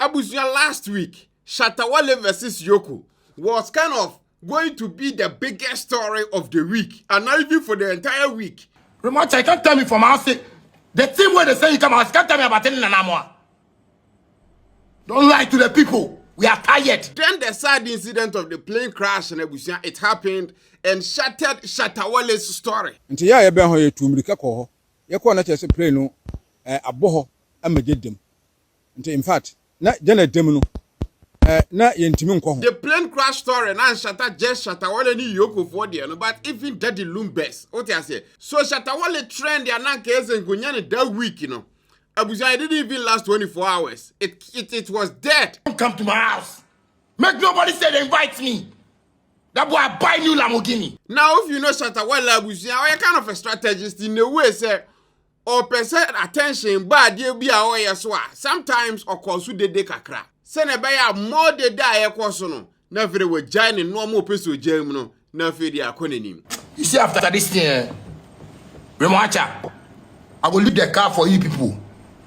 Abusia last week, Shatta Wale versus Yoko was kind of going to be the biggest story of the week, and not even for the entire week. Remote, I can't tell me from house. The team where they say you come out, can't tell me about it in an. Don't lie to the people. We are tired. Then the sad incident of the plane crash in Abusia, it happened and shattered Shatta Wale's story. Nti ya be ho yetu mrika ko ho. Ye ko na chese plane no abo ho amage dem. Nti in fact, na jana dem no na yentimi nko ho. The plane crash story na Shatta just Shatta Wale ni Yoko for there no, but even daddy loom best. What you say? So Shatta Wale trend ya na keze nkonya ne that week, you know. Abuja, it didn't even last 24 hours. It was dead. Don't come to my house. Make nobody say they invite me. That boy I buy new Lamborghini. Now, if you know Shatta Wale Abuja, you're kind of a strategist in a way, say, or percent attention, but you be a so sometimes or cause you de kakra. Send a buyer more de die a cosono. Never they were giant normal person Germano, never they are coning. You see, after this thing, Remocha, I will leave the car for you people.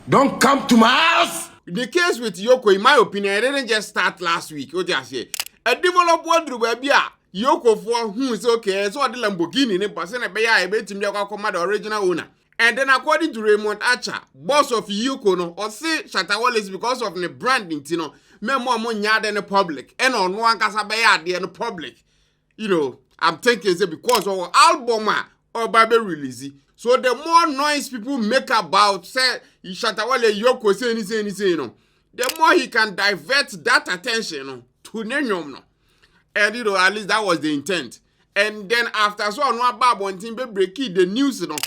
Don't come to my house. The case with Yoko, in my opinion, it didn't just start last week. What you say? A developed wardrobe, Yoko for who is okay, so the Lamborghini, the person a buyer, I bet him the original owner. And then according to Raymond Archer, boss of EOCO, no, or say Shatta Wale is because of the branding, you know, me more money than the public, and on one casabaya in the public. You know, I'm thinking it's because of our album or Bible release. So the more noise people make about say Shatta Wale Yoko say you know, the more he can divert that attention, you know, to Nenyom, no. And you know, at least that was the intent. And then after so no bad one thing break the news, you know.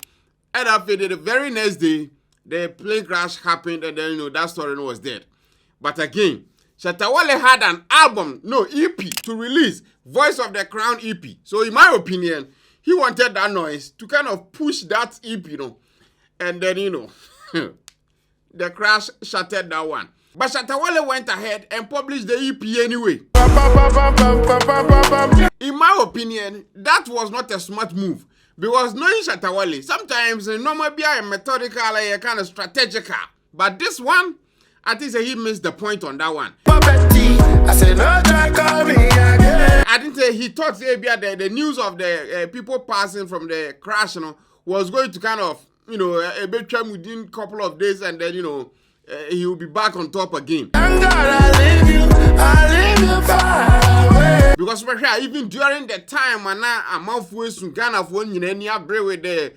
And after the very next day, the plane crash happened, and then you know that story was dead. But again, Shatta Wale had an album, no EP, to release, Voice of the Crown EP. So in my opinion, he wanted that noise to kind of push that EP, you know. And then, you know, the crash shattered that one. But Shatta Wale went ahead and published the EP anyway. In my opinion, that was not a smart move. Because knowing Shatta Wale, sometimes normally be a methodical, a kind of strategical. But this one, I think he missed the point on that one. I didn't say he thought the news of the people passing from the crash, you know, was going to kind of, you know, a bit within a couple of days, and then, you know, he will be back on top again. Because even during the time when I'm halfway to Ghana for with the,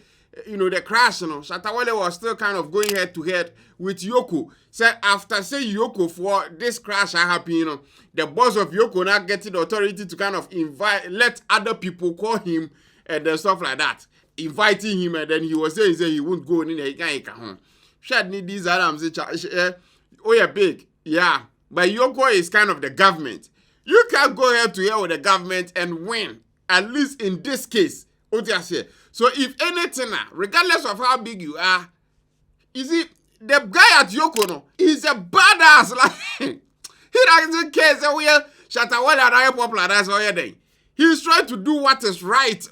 you know, the crash, you know, Shatta Wale was still kind of going head to head with Yoko. So after say Yoko for this crash happened, you know, the boss of Yoko now getting the authority to kind of let other people call him and then stuff like that, inviting him, and then he was saying he won't go in the home. Shad need these Adams, oh yeah, big, yeah. But Yoko is kind of the government. You can't go head to head with the government and win, at least in this case. So if anything, regardless of how big you are, you see, the guy at Yoko, no, he's a badass. Like, he doesn't care. So we are Shatta Wale and I popular. That's all you're doing. He's trying to do what is right.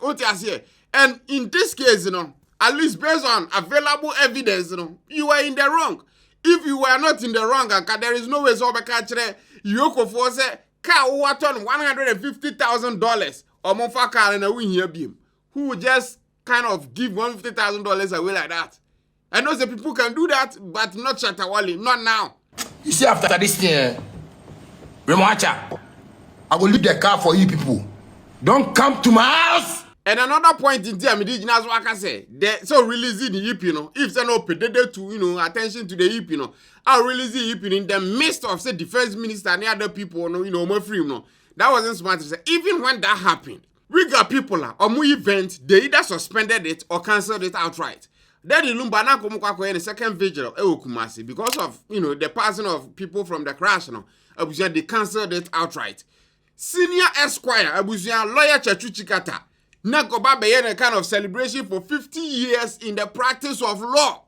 And in this case, you know, at least based on available evidence, you know, you are in the wrong. If you were not in the wrong, there is no way so Yoko for say car what on $150,000 or more for car and a win here beam. Who would just kind of give $150,000 away like that? I know the people can do that, but not Shatta Wale, not now. You see, after this thing, Remocha, I will leave the car for you people. Don't come to my house. And another point in time, as what I say, so releasing the EP, you know, if they no pay to, you know, attention to the EP, you know, I'll release the EP in the midst of, say, defense minister and other people, you know, more free, you know. That wasn't smart to say. Even when that happened, we got people or more event, they either suspended it or canceled it outright. Then the Lumba na in the second vigil of Kumasi because of, you know, the passing of people from the crash, you know, Abuja, they canceled it outright. Senior Esquire, Abuja, lawyer Chachuchikata, Nakoba a kind of celebration for 50 years in the practice of law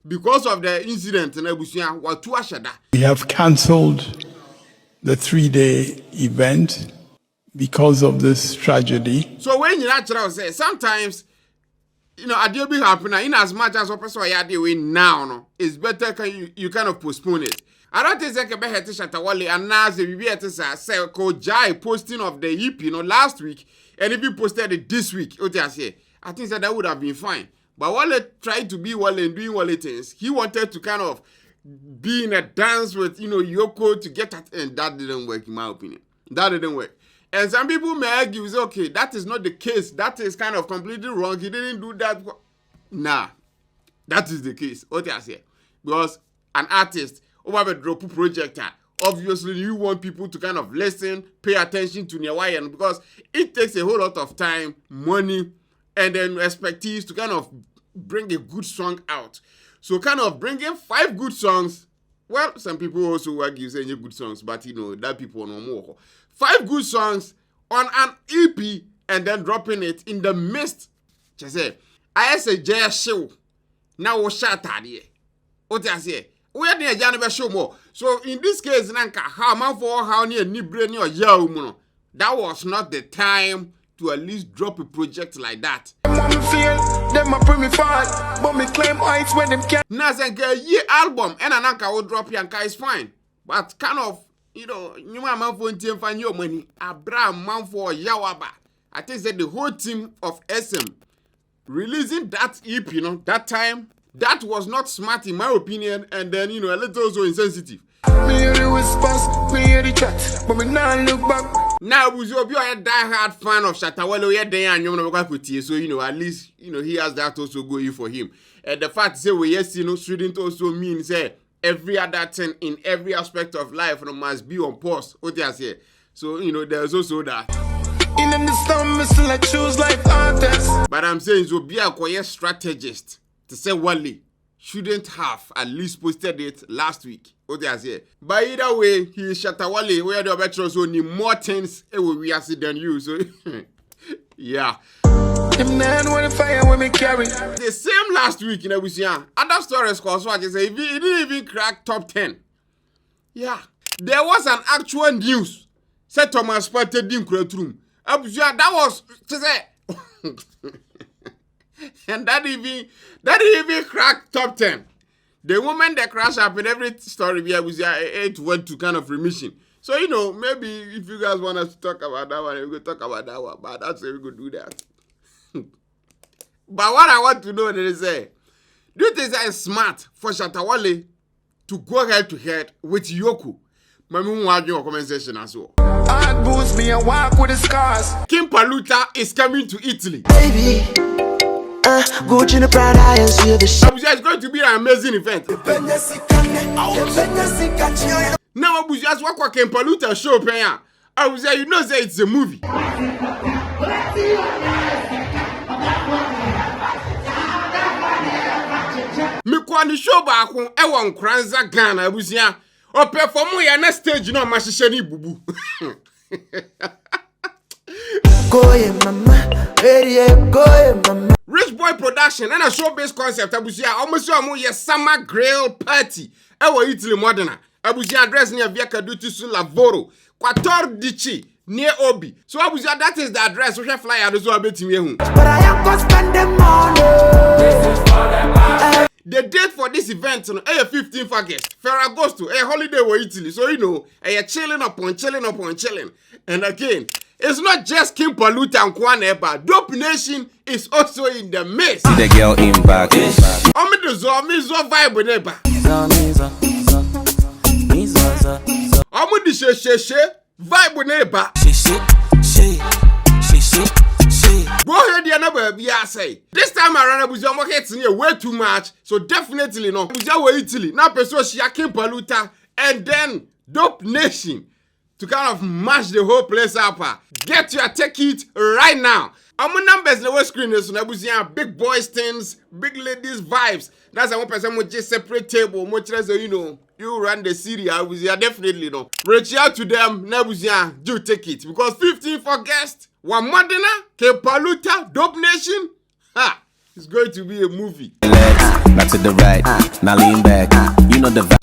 because of the incident in Abuja, Watua Shada. We have cancelled the 3-day event because of this tragedy. So when you naturally say, sometimes, you know, Adiobi happen in as much as a person you are doing now, no, it's better you kind of postpone it. I don't think they can be Shatta Wale and Nacee we be say ko jai posting of the EP last week and if you posted it this week, I think that would have been fine. But Wale tried to be Wale and doing Wale things. He wanted to kind of be in a dance with Yoko to get at, and that didn't work in my opinion. That didn't work. And some people may argue, say, okay, that is not the case. That is kind of completely wrong. He didn't do that. Nah, that is the case. Because an artist over a drop project, obviously you want people to kind of listen, pay attention to Nyawayan because it takes a whole lot of time, money, and then expertise to kind of bring a good song out. So kind of bringing 5 good songs. Well, some people also argue saying good songs, but that people no more. 5 good songs on an EP and then dropping it in the midst. I say just show. Now we Shatta there. What I say? We are near show more. So in this case, Nanka, how man for how near Nibre or Yao, that was not the time to at least drop a project like that. Nacee ye album and Ananka will drop Yanka is fine. But kind of, you man for team find your money. Abraham man for Yawaba. I think that the whole team of SM releasing that EP, that time, that was not smart in my opinion, and then a little also insensitive. Now, was you a die-hard fan of Shatta Wale, so at least he has that also going for him. And the fact say we shouldn't also mean say every other thing in every aspect of life must be on pause. What I say? So there's also that. But I'm saying so be a quiet strategist to say Wale shouldn't have at least posted it last week. What I say? But either way, he is Shatta Wale, where the veterans only more things we are than you. So yeah. The same last week in Abusia, other stories cause what you say, he didn't even crack top 10. Yeah. There was an actual news. Said Thomas spotted in room. Abusia, that was to say. And that even cracked top 10. The woman that crashed up in every story we was it went to kind of remission. So maybe if you guys want us to talk about that one, we could talk about that one. But that's why we could do that. But what I want to know is do you think that it's smart for Shatta Wale to go head to head with Yoko? Maybe want your comment section as well. I'd boost me and walk with the scars. Kim Paluta is coming to Italy. Baby. Gucci in the Prada and see the shit. Abuja is going to be an amazing event. Now Abuja's what Kim Paluta show paya. Abuja, say it's a movie. Me kwani show back on Ewan Kranza Ghana Abuja. Or perform ya na stage mashisheni bubu. Go mama, go mama. Rich Boy Production and a showbiz concept Abuja almost your summer grill party. Ewa Italy Modena. Abuja address near Via Cadutu su Lavoro. 14 near Obi. So Abuja, that is the address. We have flyer to so bet me. But I am gonna spend the money. The date for this event is 15th August. Ferragosto, a holiday for Italy. So chilling upon chilling. And again, it's not just Kim Paluta and Kwaneba. Dope Nation is also in the mix. See the girl in back. I'm vibe with neighbor. I'm the she vibe with neighbor. Go ahead, the number be I say. This time around, Abuja market near way too much. So definitely no. Abuja were Italy. Now person she Kim Paluta and then Dope Nation to kind of mash the whole place up. Get your ticket right now. I'm numbers the screen is Abuja big boys things, big ladies vibes. That's a one person with just separate table. Much as you run the city. Abuja definitely no. Reach out to them. Abuja do take it because 15 for guest. One Modena, Kim Paluta, Dope Nation. Ha! It's going to be a movie. Legs, not to the right, now lean back. You know the vibe.